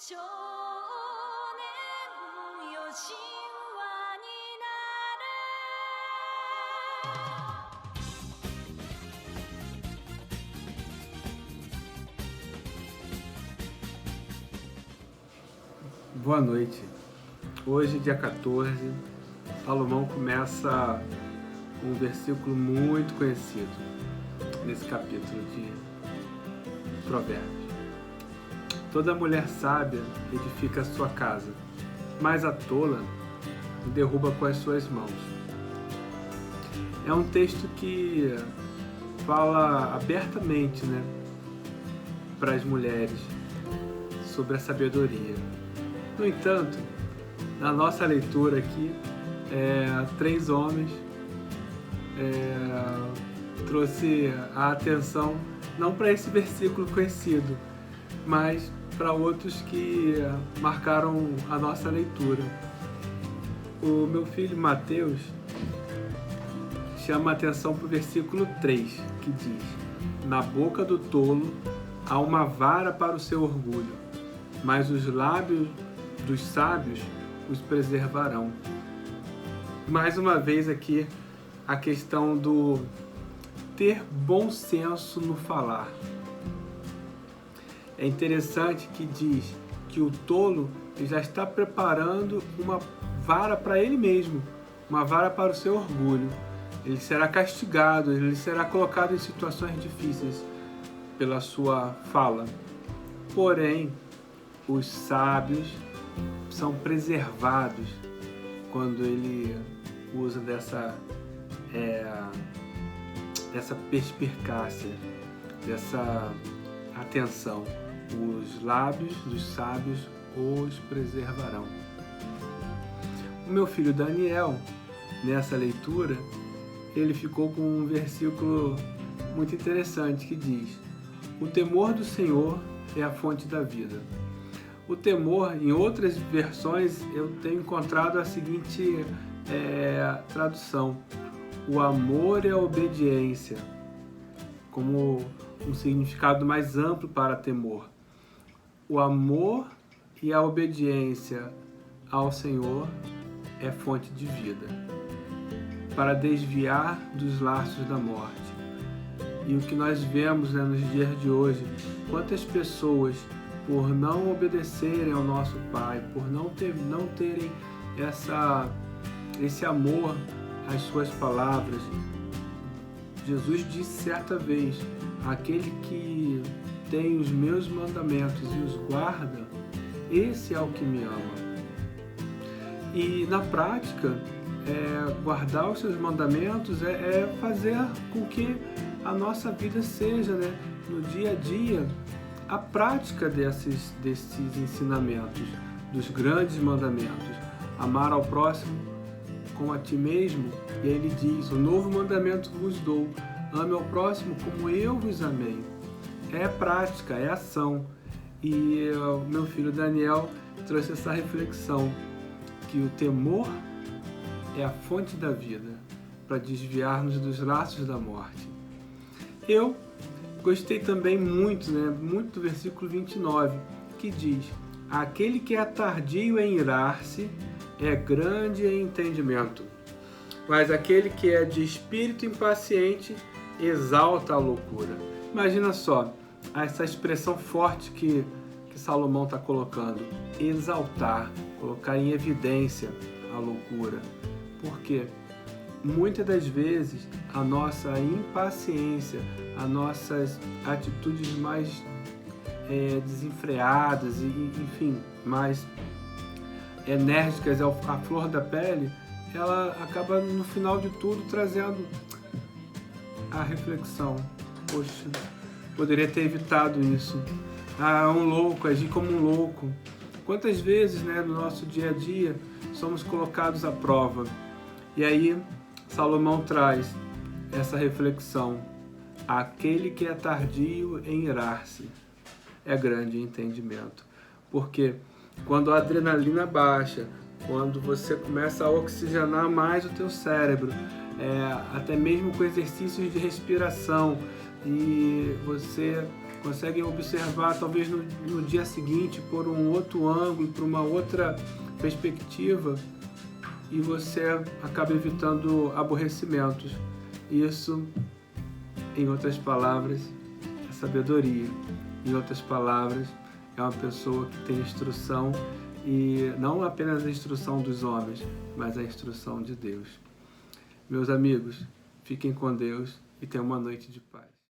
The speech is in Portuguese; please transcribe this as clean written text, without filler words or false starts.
少年よ神話になる。 Boa noite. Hoje, dia 14, Salomão começa um versículo muito conhecido nesse capítulo de Provérbios. Toda mulher sábia edifica a sua casa, mas a tola derruba com as suas mãos. É um texto que fala abertamente, para as mulheres sobre a sabedoria. No entanto, na nossa leitura aqui, 3 homens trouxe a atenção não para esse versículo conhecido, mas para outros que marcaram a nossa leitura. O meu filho Mateus chama a atenção para o versículo 3, que diz: na boca do tolo há uma vara para o seu orgulho, mas os lábios dos sábios os preservarão. Mais uma vez aqui a questão do ter bom senso no falar. É interessante que diz que o tolo já está preparando uma vara para ele mesmo, uma vara para o seu orgulho. Ele será castigado, ele será colocado em situações difíceis pela sua fala. Porém, os sábios são preservados quando ele usa dessa perspicácia, dessa atenção. Os lábios dos sábios os preservarão. O meu filho Daniel, nessa leitura, ele ficou com um versículo muito interessante que diz: o temor do Senhor é a fonte da vida. O temor, em outras versões, eu tenho encontrado a seguinte tradução: o amor é a obediência, como um significado mais amplo para temor. O amor e a obediência ao Senhor é fonte de vida, para desviar dos laços da morte. E o que nós vemos nos dias de hoje, quantas pessoas, por não obedecerem ao nosso Pai, por não terem esse amor às suas palavras. Jesus disse certa vez: aquele que tem os meus mandamentos e os guarda, esse é o que me ama. E na prática, guardar os seus mandamentos é fazer com que a nossa vida seja, no dia a dia, a prática desses ensinamentos, dos grandes mandamentos. Amar ao próximo como a ti mesmo. E aí ele diz: um novo mandamento vos dou, ame ao próximo como eu vos amei. É prática, é ação. E o meu filho Daniel trouxe essa reflexão, que o temor é a fonte da vida, para desviar-nos dos laços da morte. Eu gostei também muito do versículo 29, que diz: aquele que é tardio em irar-se é grande em entendimento, mas aquele que é de espírito impaciente exalta a loucura. Imagina só essa expressão forte que Salomão está colocando: exaltar, colocar em evidência a loucura. Por quê? Muitas das vezes a nossa impaciência, as nossas atitudes mais desenfreadas e, enfim, mais enérgicas à flor da pele, ela acaba no final de tudo trazendo a reflexão: poxa, poderia ter evitado isso. Um louco, agir como um louco. Quantas vezes, no nosso dia a dia, somos colocados à prova? E aí Salomão traz essa reflexão: aquele que é tardio em irar-se é grande em entendimento. Porque quando a adrenalina baixa, quando você começa a oxigenar mais o teu cérebro, até mesmo com exercícios de respiração, e você conseguem observar talvez no dia seguinte por um outro ângulo, por uma outra perspectiva, e você acaba evitando aborrecimentos. Isso, em outras palavras, é sabedoria. Em outras palavras, é uma pessoa que tem instrução, e não apenas a instrução dos homens, mas a instrução de Deus. Meus amigos, fiquem com Deus e tenham uma noite de paz.